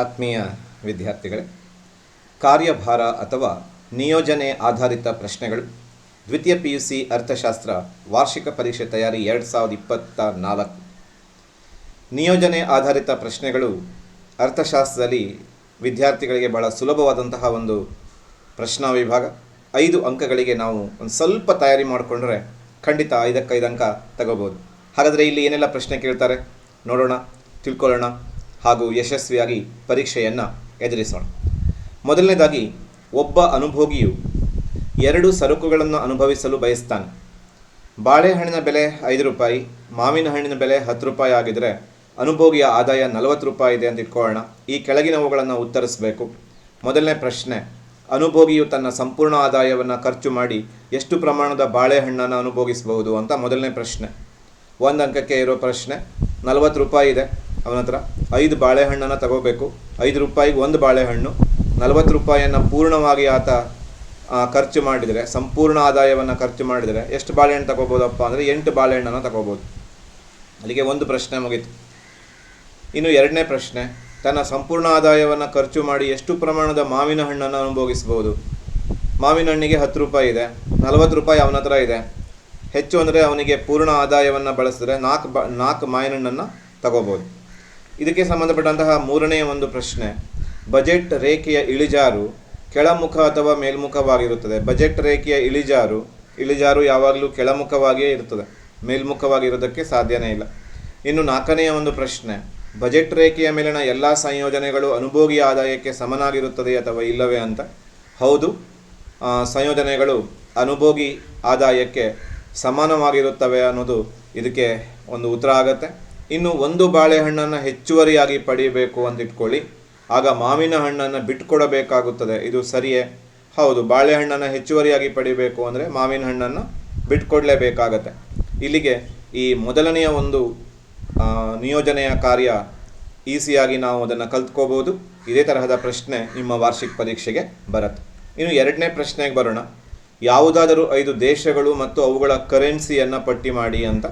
ಆತ್ಮೀಯ ವಿದ್ಯಾರ್ಥಿಗಳೇ, ಕಾರ್ಯಭಾರ ಅಥವಾ ನಿಯೋಜನೆ ಆಧಾರಿತ ಪ್ರಶ್ನೆಗಳು ದ್ವಿತೀಯ PUC ಅರ್ಥಶಾಸ್ತ್ರ ವಾರ್ಷಿಕ ಪರೀಕ್ಷೆ ತಯಾರಿ 2024. ನಿಯೋಜನೆ ಆಧಾರಿತ ಪ್ರಶ್ನೆಗಳು ಅರ್ಥಶಾಸ್ತ್ರದಲ್ಲಿ ವಿದ್ಯಾರ್ಥಿಗಳಿಗೆ ಬಹಳ ಸುಲಭವಾದಂತಹ ಒಂದು ಪ್ರಶ್ನಾ ವಿಭಾಗ. 5 ಅಂಕಗಳಿಗೆ ನಾವು ಒಂದು ಸ್ವಲ್ಪ ತಯಾರಿ ಮಾಡಿಕೊಂಡ್ರೆ ಖಂಡಿತ 5ಕ್ಕೆ 5 ಅಂಕ ತಗೋಬೋದು. ಹಾಗಾದರೆ ಇಲ್ಲಿ ಏನೆಲ್ಲ ಪ್ರಶ್ನೆ ಕೇಳ್ತಾರೆ ನೋಡೋಣ, ತಿಳ್ಕೊಳ್ಳೋಣ ಹಾಗೂ ಯಶಸ್ವಿಯಾಗಿ ಪರೀಕ್ಷೆಯನ್ನು ಎದುರಿಸೋಣ. ಮೊದಲನೇದಾಗಿ, ಒಬ್ಬ ಅನುಭೋಗಿಯು 2 ಸರಕುಗಳನ್ನು ಅನುಭವಿಸಲು ಬಯಸ್ತಾನೆ. ಬಾಳೆಹಣ್ಣಿನ ಬೆಲೆ 5 ರೂಪಾಯಿ, ಮಾವಿನ ಹಣ್ಣಿನ ಬೆಲೆ 10 ರೂಪಾಯಿ ಆಗಿದ್ದರೆ ಅನುಭೋಗಿಯ ಆದಾಯ 40 ರೂಪಾಯಿ ಇದೆ ಅಂತ ಇಟ್ಕೊಳ್ಳೋಣ. ಈ ಕೆಳಗಿನವುಗಳನ್ನು ಉತ್ತರಿಸಬೇಕು. ಮೊದಲನೇ ಪ್ರಶ್ನೆ, ಅನುಭೋಗಿಯು ತನ್ನ ಸಂಪೂರ್ಣ ಆದಾಯವನ್ನು ಖರ್ಚು ಮಾಡಿ ಎಷ್ಟು ಪ್ರಮಾಣದ ಬಾಳೆಹಣ್ಣನ್ನು ಅನುಭೋಗಿಸಬಹುದು ಅಂತ ಮೊದಲನೇ ಪ್ರಶ್ನೆ. 1 ಅಂಕಕ್ಕೆ ಇರೋ ಪ್ರಶ್ನೆ. 40 ರೂಪಾಯಿ ಇದೆ ಅವನ ಹತ್ರ, 5 ಬಾಳೆಹಣ್ಣನ್ನು ತಗೋಬೇಕು. 5 ರೂಪಾಯಿಗೆ 1 ಬಾಳೆಹಣ್ಣು. 40 ರೂಪಾಯಿಯನ್ನು ಪೂರ್ಣವಾಗಿ ಆತ ಖರ್ಚು ಮಾಡಿದರೆ, ಸಂಪೂರ್ಣ ಆದಾಯವನ್ನು ಖರ್ಚು ಮಾಡಿದರೆ ಎಷ್ಟು ಬಾಳೆಹಣ್ಣು ತಗೋಬೋದಪ್ಪ ಅಂದರೆ 8 ಬಾಳೆಹಣ್ಣನ್ನು ತಗೋಬೋದು. ಅಲ್ಲಿಗೆ ಒಂದು ಪ್ರಶ್ನೆ ಮುಗೀತು. ಇನ್ನು ಎರಡನೇ ಪ್ರಶ್ನೆ, ತನ್ನ ಸಂಪೂರ್ಣ ಆದಾಯವನ್ನು ಖರ್ಚು ಮಾಡಿ ಎಷ್ಟು ಪ್ರಮಾಣದ ಮಾವಿನ ಹಣ್ಣನ್ನು ಅನುಭೋಗಿಸ್ಬೋದು. ಮಾವಿನ ಹಣ್ಣಿಗೆ 10 ರೂಪಾಯಿ ಇದೆ, 40 ರೂಪಾಯಿ ಅವನ ಹತ್ರ ಇದೆ. ಹೆಚ್ಚು ಅಂದರೆ ಅವನಿಗೆ ಪೂರ್ಣ ಆದಾಯವನ್ನು ಬಳಸಿದ್ರೆ 4 ಮಾವಿನ ಹಣ್ಣನ್ನು ತಗೋಬೋದು. ಇದಕ್ಕೆ ಸಂಬಂಧಪಟ್ಟಂತಹ ಮೂರನೆಯ ಒಂದು ಪ್ರಶ್ನೆ, ಬಜೆಟ್ ರೇಖೆಯ ಇಳಿಜಾರು ಕೆಳಮುಖ ಅಥವಾ ಮೇಲ್ಮುಖವಾಗಿರುತ್ತದೆ. ಬಜೆಟ್ ರೇಖೆಯ ಇಳಿಜಾರು ಯಾವಾಗಲೂ ಕೆಳಮುಖವಾಗಿಯೇ ಇರುತ್ತದೆ, ಮೇಲ್ಮುಖವಾಗಿರೋದಕ್ಕೆ ಸಾಧ್ಯನೇ ಇಲ್ಲ. ಇನ್ನು 4ನೆಯ ಒಂದು ಪ್ರಶ್ನೆ, ಬಜೆಟ್ ರೇಖೆಯ ಮೇಲಿನ ಎಲ್ಲ ಸಂಯೋಜನೆಗಳು ಅನುಭೋಗಿಯ ಆದಾಯಕ್ಕೆ ಸಮನಾಗಿರುತ್ತದೆ ಅಥವಾ ಇಲ್ಲವೇ ಅಂತ. ಹೌದು, ಸಂಯೋಜನೆಗಳು ಅನುಭೋಗಿ ಆದಾಯಕ್ಕೆ ಸಮಾನವಾಗಿರುತ್ತವೆ ಅನ್ನೋದು ಇದಕ್ಕೆ ಒಂದು ಉತ್ತರ ಆಗುತ್ತೆ. ಇನ್ನು 1 ಬಾಳೆಹಣ್ಣನ್ನು ಹೆಚ್ಚುವರಿಯಾಗಿ ಪಡೆಯಬೇಕು ಅಂತ ಇಟ್ಕೊಳ್ಳಿ, ಆಗ ಮಾವಿನ ಹಣ್ಣನ್ನು ಬಿಟ್ಕೊಡಬೇಕಾಗುತ್ತದೆ. ಇದು ಸರಿಯೇ? ಹೌದು, ಬಾಳೆಹಣ್ಣನ್ನು ಹೆಚ್ಚುವರಿಯಾಗಿ ಪಡಿಬೇಕು ಅಂದರೆ ಮಾವಿನ ಹಣ್ಣನ್ನು ಬಿಟ್ಕೊಡ್ಲೇಬೇಕಾಗತ್ತೆ. ಇಲ್ಲಿಗೆ ಈ ಮೊದಲನೆಯ ಒಂದು ನಿಯೋಜನೆಯ ಕಾರ್ಯ ಈಸಿಯಾಗಿ ನಾವು ಅದನ್ನು ಕಲ್ತ್ಕೋಬೋದು. ಇದೇ ತರಹದ ಪ್ರಶ್ನೆ ನಿಮ್ಮ ವಾರ್ಷಿಕ ಪರೀಕ್ಷೆಗೆ ಬರುತ್ತೆ. ಇನ್ನು 2ನೇ ಪ್ರಶ್ನೆಗೆ ಬರೋಣ. ಯಾವುದಾದರೂ 5 ದೇಶಗಳು ಮತ್ತು ಅವುಗಳ ಕರೆನ್ಸಿಯನ್ನು ಪಟ್ಟಿ ಮಾಡಿ ಅಂತ.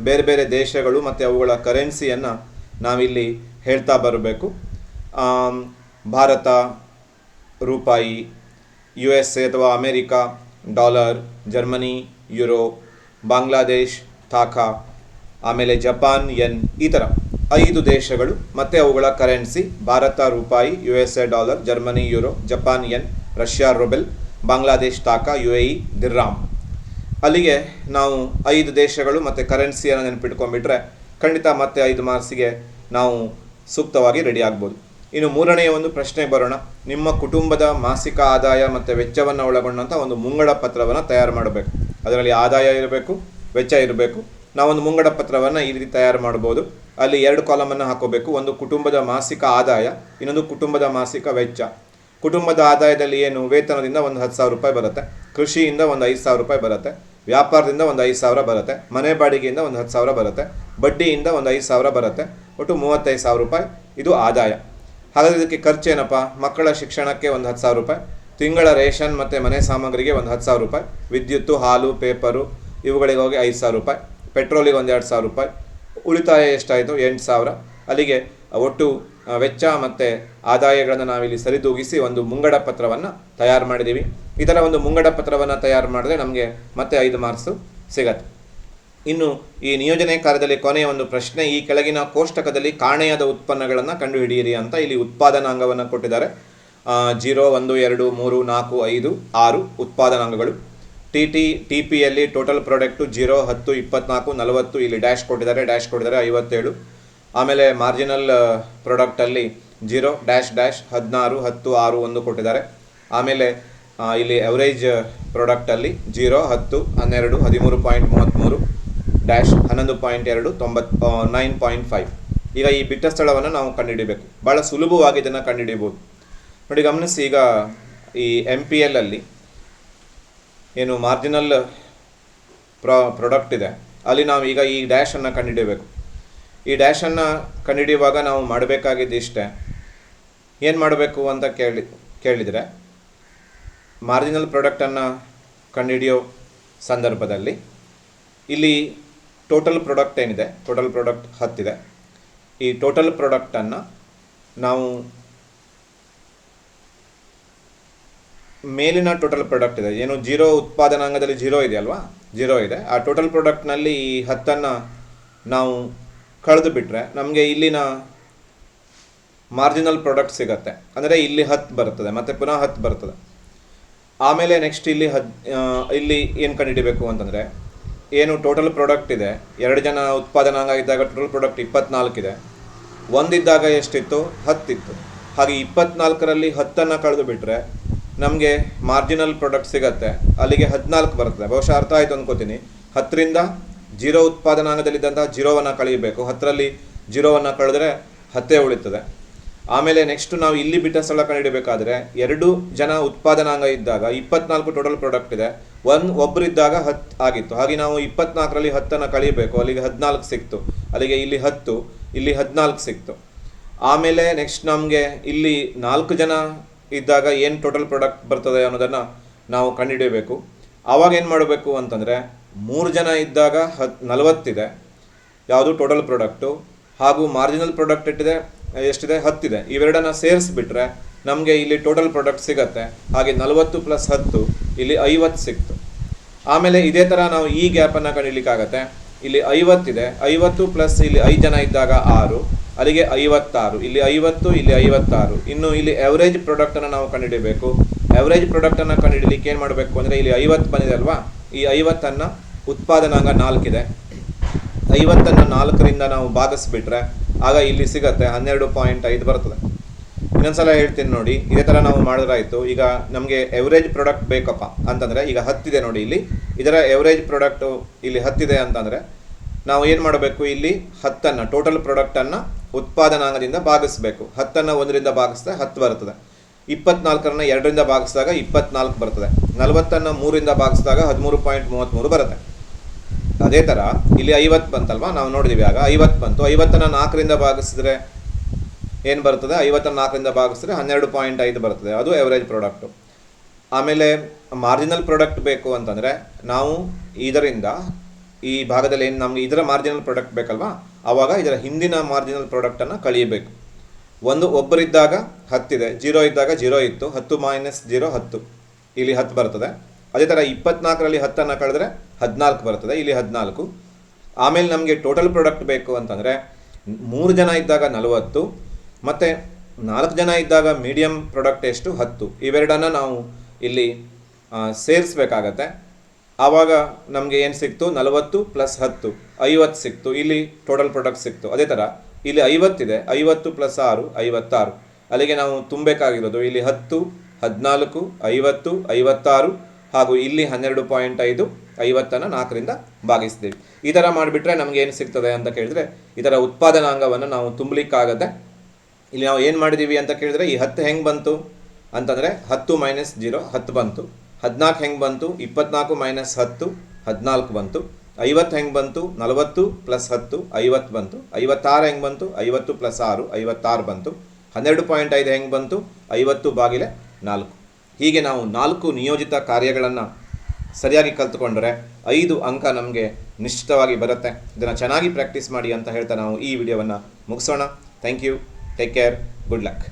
ಬೇರೆ ಬೇರೆ ದೇಶಗಳು ಮತ್ತು ಅವುಗಳ ಕರೆನ್ಸಿಯನ್ನು ನಾವಿಲ್ಲಿ ಹೇಳ್ತಾ ಬರಬೇಕು. ಭಾರತ ರೂಪಾಯಿ, USA ಅಥವಾ America dollar, Germany euro, Bangladesh Dhaka, ಆಮೇಲೆ ಜಪಾನ್ ಯೆನ್, ಈ ಥರ 5 ದೇಶಗಳು ಮತ್ತು ಅವುಗಳ ಕರೆನ್ಸಿ. ಭಾರತ ರೂಪಾಯಿ, USA dollar, Germany euro, Japan ಯೆನ್, Russia rouble, Bangladesh Dhaka, UAE dirham. ಅಲ್ಲಿಗೆ ನಾವು 5 ದೇಶಗಳು ಮತ್ತು ಕರೆನ್ಸಿಯನ್ನು ನೆನಪಿಟ್ಕೊಂಡ್ಬಿಟ್ರೆ ಖಂಡಿತ ಮತ್ತೆ 5 ಮಾರ್ಕ್ಸಿಗೆ ನಾವು ಸೂಕ್ತವಾಗಿ ರೆಡಿ ಆಗ್ಬೋದು. ಇನ್ನು 3ನೆಯ ಒಂದು ಪ್ರಶ್ನೆಗೆ ಬರೋಣ. ನಿಮ್ಮ ಕುಟುಂಬದ ಮಾಸಿಕ ಆದಾಯ ಮತ್ತು ವೆಚ್ಚವನ್ನು ಒಳಗೊಂಡಂಥ ಒಂದು ಮುಂಗಡ ಪತ್ರವನ್ನು ತಯಾರು ಮಾಡಬೇಕು. ಅದರಲ್ಲಿ ಆದಾಯ ಇರಬೇಕು, ವೆಚ್ಚ ಇರಬೇಕು. ನಾವೊಂದು ಮುಂಗಡ ಪತ್ರವನ್ನು ಈ ರೀತಿ ತಯಾರು ಮಾಡ್ಬೋದು. ಅಲ್ಲಿ 2 ಕಾಲಮನ್ನು ಹಾಕೋಬೇಕು. ಒಂದು ಕುಟುಂಬದ ಮಾಸಿಕ ಆದಾಯ, ಇನ್ನೊಂದು ಕುಟುಂಬದ ಮಾಸಿಕ ವೆಚ್ಚ. ಕುಟುಂಬದ ಆದಾಯದಲ್ಲಿ ಏನು, ವೇತನದಿಂದ ಒಂದು 10,000 ರೂಪಾಯಿ ಬರುತ್ತೆ, ಕೃಷಿಯಿಂದ ಒಂದು 5,000 ರೂಪಾಯಿ ಬರುತ್ತೆ, ವ್ಯಾಪಾರದಿಂದ ಒಂದು 5,000 ಬರುತ್ತೆ, ಮನೆ ಬಾಡಿಗೆಯಿಂದ ಒಂದು 10,000 ಬರುತ್ತೆ, ಬಡ್ಡಿಯಿಂದ ಒಂದು 5,000 ಬರುತ್ತೆ. ಒಟ್ಟು 35,000 ರೂಪಾಯಿ ಇದು ಆದಾಯ. ಹಾಗಾದರೆ ಇದಕ್ಕೆ ಖರ್ಚೇನಪ್ಪ? ಮಕ್ಕಳ ಶಿಕ್ಷಣಕ್ಕೆ ಒಂದು 10,000 ರೂಪಾಯಿ, ತಿಂಗಳ ರೇಷನ್ ಮತ್ತು ಮನೆ ಸಾಮಗ್ರಿಗೆ ಒಂದು 10,000 ರೂಪಾಯಿ, ವಿದ್ಯುತ್ತು, ಹಾಲು, ಪೇಪರು ಇವುಗಳಿಗೆ ಹೋಗಿ 5,000 ರೂಪಾಯಿ, ಪೆಟ್ರೋಲಿಗೆ ಒಂದು 2,000 ರೂಪಾಯಿ, ಉಳಿತಾಯ ಎಷ್ಟಾಯಿತು? 8,000. ಅಲ್ಲಿಗೆ ಒಟ್ಟು ವೆಚ್ಚ ಮತ್ತು ಆದಾಯಗಳನ್ನು ನಾವಿಲ್ಲಿ ಸರಿದೂಗಿಸಿ ಒಂದು ಮುಂಗಡ ಪತ್ರವನ್ನು ತಯಾರು ಮಾಡಿದ್ದೀವಿ. ಈ ಥರ ಒಂದು ಮುಂಗಡ ಪತ್ರವನ್ನು ತಯಾರು ಮಾಡಿದ್ರೆ ನಮಗೆ ಮತ್ತೆ 5 ಮಾರ್ಕ್ಸು ಸಿಗತ್ತೆ. ಇನ್ನು ಈ ನಿಯೋಜನೆ ಕಾರ್ಯದಲ್ಲಿ ಕೊನೆಯ ಒಂದು ಪ್ರಶ್ನೆ, ಈ ಕೆಳಗಿನ ಕೋಷ್ಟಕದಲ್ಲಿ ಕಾಣೆಯಾದ ಉತ್ಪನ್ನಗಳನ್ನು ಕಂಡುಹಿಡಿಯಿರಿ ಅಂತ. ಇಲ್ಲಿ ಉತ್ಪಾದನಾಂಗವನ್ನು ಕೊಟ್ಟಿದ್ದಾರೆ. 0, 1, 2, 3, 4, 5, 6 ಉತ್ಪಾದನಾಂಗಗಳು. TPಯಲ್ಲಿ ಟೋಟಲ್ ಪ್ರಾಡಕ್ಟು 0, 10, 24, 40. ಇಲ್ಲಿ ಡ್ಯಾಶ್ ಕೊಟ್ಟಿದ್ದಾರೆ 57. ಆಮೇಲೆ ಮಾರ್ಜಿನಲ್ ಪ್ರಾಡಕ್ಟಲ್ಲಿ 0, ಡ್ಯಾಶ್, 16, 10, 6, 1 ಕೊಟ್ಟಿದ್ದಾರೆ. ಆಮೇಲೆ ಇಲ್ಲಿ ಎವರೇಜ್ ಪ್ರಾಡಕ್ಟಲ್ಲಿ 0, 10, 12, 13.33, ಡ್ಯಾಶ್ 11.2, 9.5. ಈಗ ಈ ಬಿಟ್ಟ ಸ್ಥಳವನ್ನು ನಾವು ಕಂಡುಹಿಡಿಯಬೇಕು. ಭಾಳ ಸುಲಭವಾಗಿ ಇದನ್ನು ಕಂಡುಹಿಡಿಯಬಹುದು. ನೋಡಿ ಗಮನಿಸಿ, ಈಗ ಈ MPL ಅಲ್ಲಿ ಏನು ಮಾರ್ಜಿನಲ್ ಪ್ರಾಡಕ್ಟ್ ಇದೆ, ಅಲ್ಲಿ ನಾವು ಈಗ ಈ ಡ್ಯಾಶನ್ನು ಕಂಡುಹಿಡಿಯಬೇಕು. ಈ ಡ್ಯಾಶನ್ನು ಕಂಡುಹಿಡಿಯುವಾಗ ನಾವು ಮಾಡಬೇಕಾಗಿದ್ದು ಇಷ್ಟೇ. ಏನು ಮಾಡಬೇಕು ಅಂತ ಕೇಳಿದರೆ, ಮಾರ್ಜಿನಲ್ ಪ್ರಾಡಕ್ಟನ್ನು ಕಂಡುಹಿಡಿಯೋ ಸಂದರ್ಭದಲ್ಲಿ ಇಲ್ಲಿ ಟೋಟಲ್ ಪ್ರಾಡಕ್ಟ್ ಏನಿದೆ, ಟೋಟಲ್ ಪ್ರಾಡಕ್ಟ್ 10 ಇದೆ. ಈ ಟೋಟಲ್ ಪ್ರಾಡಕ್ಟನ್ನು ನಾವು ಮೇಲಿನ ಟೋಟಲ್ ಪ್ರಾಡಕ್ಟ್ ಇದೆ, ಏನು ಜೀರೋ ಉತ್ಪಾದನಾಂಗದಲ್ಲಿ ಜೀರೋ ಇದೆ ಅಲ್ವಾ, ಜೀರೋ ಇದೆ. ಆ ಟೋಟಲ್ ಪ್ರಾಡಕ್ಟ್ನಲ್ಲಿ ಈ 10 ನಾವು ಕಳೆದು ಬಿಟ್ಟರೆ ನಮಗೆ ಇಲ್ಲಿನ ಮಾರ್ಜಿನಲ್ ಪ್ರಾಡಕ್ಟ್ ಸಿಗುತ್ತೆ. ಅಂದರೆ ಇಲ್ಲಿ 10 ಬರ್ತದೆ ಮತ್ತು ಪುನಃ 10 ಬರ್ತದೆ. ಆಮೇಲೆ ನೆಕ್ಸ್ಟ್ ಇಲ್ಲಿ ಏನು ಕಂಡುಹಿಡಿಬೇಕು ಅಂತಂದರೆ, ಏನು ಟೋಟಲ್ ಪ್ರಾಡಕ್ಟ್ ಇದೆ, 2 ಜನ ಉತ್ಪಾದನಾಂಗ ಇದ್ದಾಗ ಟೋಟಲ್ ಪ್ರಾಡಕ್ಟ್ 24 ಇದೆ. ಒಂದಿದ್ದಾಗ ಎಷ್ಟಿತ್ತು? 10 ಇತ್ತು. ಹಾಗೆ 24ರಲ್ಲಿ 10 ಕಳೆದು ಬಿಟ್ಟರೆ ನಮಗೆ ಮಾರ್ಜಿನಲ್ ಪ್ರಾಡಕ್ಟ್ ಸಿಗುತ್ತೆ, ಅಲ್ಲಿಗೆ 14 ಬರ್ತದೆ. ಬಹುಶಃ ಅರ್ಥ ಆಯಿತು ಅಂದ್ಕೋತೀನಿ. 10ರಿಂದ ಜೀರೋ ಉತ್ಪಾದನಾಂಗದಲ್ಲಿದ್ದಂಥ ಜೀರೋವನ್ನು ಕಳೆಯಬೇಕು. 10ರಲ್ಲಿ ಜೀರೋವನ್ನು ಕಳೆದ್ರೆ 10 ಉಳಿತದೆ. ಆಮೇಲೆ ನೆಕ್ಸ್ಟ್ ನಾವು ಇಲ್ಲಿ ಬಿಟ್ಟ ಸ್ಥಳ ಕಂಡುಹಿಡಬೇಕಾದ್ರೆ 2 ಜನ ಉತ್ಪಾದನಾಂಗ ಇದ್ದಾಗ 24 ಟೋಟಲ್ ಪ್ರಾಡಕ್ಟ್ ಇದೆ, ಒಬ್ಬರಿದ್ದಾಗ 10 ಆಗಿತ್ತು. ಹಾಗೆ ನಾವು 24ರಲ್ಲಿ 10 ಕಳೆಯಬೇಕು, ಅಲ್ಲಿಗೆ 14 ಸಿಕ್ತು. ಅಲ್ಲಿಗೆ ಇಲ್ಲಿ 10, ಇಲ್ಲಿ 14 ಸಿಕ್ತು. ಆಮೇಲೆ ನೆಕ್ಸ್ಟ್ ನಮಗೆ ಇಲ್ಲಿ 4 ಜನ ಇದ್ದಾಗ ಏನು ಟೋಟಲ್ ಪ್ರಾಡಕ್ಟ್ ಬರ್ತದೆ ಅನ್ನೋದನ್ನು ನಾವು ಕಂಡುಹಿಡಿಯಬೇಕು. ಆವಾಗ ಏನು ಮಾಡಬೇಕು ಅಂತಂದರೆ, 3 ಜನ ಇದ್ದಾಗ 40 ಇದೆ ಯಾವುದು ಟೋಟಲ್ ಪ್ರಾಡಕ್ಟು, ಹಾಗೂ ಮಾರ್ಜಿನಲ್ ಪ್ರಾಡಕ್ಟ್ ಎಷ್ಟಿದೆ? 10 ಇದೆ. ಇವೆರಡನ್ನು ಸೇರಿಸ್ಬಿಟ್ರೆ ನಮಗೆ ಇಲ್ಲಿ ಟೋಟಲ್ ಪ್ರಾಡಕ್ಟ್ ಸಿಗುತ್ತೆ. ಹಾಗೆ 40 + 10 ಇಲ್ಲಿ 50 ಸಿಕ್ತು. ಆಮೇಲೆ ಇದೇ ಥರ ನಾವು ಈ ಗ್ಯಾಪನ್ನು ಕಂಡುಹಿಡಲಿಕ್ಕಾಗತ್ತೆ. ಇಲ್ಲಿ 50 ಇದೆ, 50 ಪ್ಲಸ್ ಇಲ್ಲಿ 5 ಜನ ಇದ್ದಾಗ 6, ಅಲ್ಲಿಗೆ 56. ಇಲ್ಲಿ 50, ಇಲ್ಲಿ 56. ಇನ್ನು ಇಲ್ಲಿ ಎವರೇಜ್ ಪ್ರಾಡಕ್ಟನ್ನು ನಾವು ಕಂಡುಹಿಡಬೇಕು. ಎವರೇಜ್ ಪ್ರಾಡಕ್ಟನ್ನು ಕಂಡುಹಿಡಲಿಕ್ಕೆ ಏನು ಮಾಡಬೇಕು ಅಂದರೆ, ಇಲ್ಲಿ 50 ಬಂದಿದೆ ಅಲ್ವಾ, ಈ 50 ಉತ್ಪಾದನಾಂಗ 4 ಇದೆ, 50 4ರಿಂದ ನಾವು ಭಾಗಿಸ್ಬಿಟ್ರೆ ಆಗ ಇಲ್ಲಿ ಸಿಗುತ್ತೆ 12.5 ಬರ್ತದೆ. ಇನ್ನೊಂದ್ಸಲ ಹೇಳ್ತೀನಿ ನೋಡಿ, ಇದೇ ಥರ ನಾವು ಮಾಡಿದ್ರಾಯಿತು. ಈಗ ನಮಗೆ ಎವರೇಜ್ ಪ್ರಾಡಕ್ಟ್ ಬೇಕಪ್ಪ ಅಂತಂದರೆ, ಈಗ 10 ಇದೆ ನೋಡಿ, ಇಲ್ಲಿ ಇದರ ಎವರೇಜ್ ಪ್ರಾಡಕ್ಟು ಇಲ್ಲಿ 10 ಇದೆ ಅಂತಂದರೆ ನಾವು ಏನು ಮಾಡಬೇಕು, ಇಲ್ಲಿ 10 ಟೋಟಲ್ ಪ್ರಾಡಕ್ಟನ್ನು ಉತ್ಪಾದನಾಂಗದಿಂದ ಭಾಗಿಸ್ಬೇಕು. 10 1ರಿಂದ ಭಾಗಿಸಿದ್ರೆ 10 ಬರ್ತದೆ. 24 2ರಿಂದ ಭಾಗಿಸಿದಾಗ 24 ಬರ್ತದೆ. 40 3ರಿಂದ ಭಾಗಿಸಿದಾಗ 13.33 ಬರುತ್ತೆ. ಅದೇ ಥರ ಇಲ್ಲಿ 50 ಬಂತಲ್ವಾ, ನಾವು ನೋಡಿದ್ದೀವಿ. ಆಗ 50 ಬಂತು. 50 4ರಿಂದ ಭಾಗಿಸಿದ್ರೆ ಏನು ಬರ್ತದೆ? 50 4ರಿಂದ ಭಾಗಿಸಿದ್ರೆ 12.5 ಬರ್ತದೆ. ಅದು ಎವರೇಜ್ ಪ್ರಾಡಕ್ಟು. ಆಮೇಲೆ ಮಾರ್ಜಿನಲ್ ಪ್ರಾಡಕ್ಟ್ ಬೇಕು ಅಂತಂದರೆ ನಾವು ಇದರಿಂದ ಈ ಭಾಗದಲ್ಲಿ ಏನು ನಮಗೆ ಇದರ ಮಾರ್ಜಿನಲ್ ಪ್ರಾಡಕ್ಟ್ ಬೇಕಲ್ವಾ, ಆವಾಗ ಇದರ ಹಿಂದಿನ ಮಾರ್ಜಿನಲ್ ಪ್ರಾಡಕ್ಟನ್ನು ಕಳೆಯಬೇಕು. ಒಬ್ಬರಿದ್ದಾಗ 10 ಇದೆ, 0 ಇದ್ದಾಗ 0 ಇತ್ತು, 10 - 0 10, ಇಲ್ಲಿ 10 ಬರ್ತದೆ. ಅದೇ ಥರ 24ರಲ್ಲಿ 10 ಕಳೆದ್ರೆ 14 ಬರ್ತದೆ, ಇಲ್ಲಿ 14. ಆಮೇಲೆ ನಮಗೆ ಟೋಟಲ್ ಪ್ರಾಡಕ್ಟ್ ಬೇಕು ಅಂತಂದರೆ 3 ಜನ ಇದ್ದಾಗ 40 ಮತ್ತು 4 ಜನ ಇದ್ದಾಗ ಮೀಡಿಯಮ್ ಪ್ರಾಡಕ್ಟ್ ಎಷ್ಟು? 10. ಇವೆರಡನ್ನು ನಾವು ಇಲ್ಲಿ ಸೇರಿಸ್ಬೇಕಾಗತ್ತೆ. ಆವಾಗ ನಮಗೆ ಏನು ಸಿಕ್ತು? 40 + 10 50 ಸಿಕ್ತು. ಇಲ್ಲಿ ಟೋಟಲ್ ಪ್ರಾಡಕ್ಟ್ ಸಿಕ್ತು. ಅದೇ ಥರ ಇಲ್ಲಿ 50 ಇದೆ, 50 + 6 56. ಅಲ್ಲಿಗೆ ನಾವು ತುಂಬಬೇಕಾಗಿರೋದು ಇಲ್ಲಿ 10 14 50 56 ಹಾಗೂ ಇಲ್ಲಿ 12.5 50 4ರಿಂದ ಭಾಗಿಸ್ತೀವಿ. ಈ ಥರ ಮಾಡಿಬಿಟ್ರೆ ನಮ್ಗೆ ಏನು ಸಿಗ್ತದೆ ಅಂತ ಕೇಳಿದ್ರೆ, ಇದರ ಉತ್ಪಾದನಾಂಗವನ್ನು ನಾವು ತುಂಬಲಿಕ್ಕಾಗತ್ತೆ. ಇಲ್ಲಿ ನಾವು ಏನು ಮಾಡಿದ್ದೀವಿ ಅಂತ ಕೇಳಿದ್ರೆ, ಈ 10 ಹೆಂಗೆ ಬಂತು ಅಂತಂದರೆ 10 - 0 10 ಬಂತು. 14 ಹೆಂಗೆ ಬಂತು? 24 - 10 14 ಬಂತು. 50 ಹೆಂಗೆ ಬಂತು? 40 + 10 50 ಬಂತು. 56 ಹೆಂಗೆ ಬಂತು? 50 + 6 56 ಬಂತು. 12.5 ಹೆಂಗೆ ಬಂತು? 50/4. ಹೀಗೆ ನಾವು 4 ನಿಯೋಜಿತ ಕಾರ್ಯಗಳನ್ನು ಸರಿಯಾಗಿ ಕಲ್ತ್ಕೊಂಡ್ರೆ 5 ಅಂಕ ನಮಗೆ ನಿಶ್ಚಿತವಾಗಿ ಬರುತ್ತೆ. ಇದನ್ನು ಚೆನ್ನಾಗಿ ಪ್ರಾಕ್ಟೀಸ್ ಮಾಡಿ ಅಂತ ಹೇಳ್ತಾ ನಾವು ಈ ವಿಡಿಯೋವನ್ನು ಮುಗಿಸೋಣ. Thank you, take care, good luck.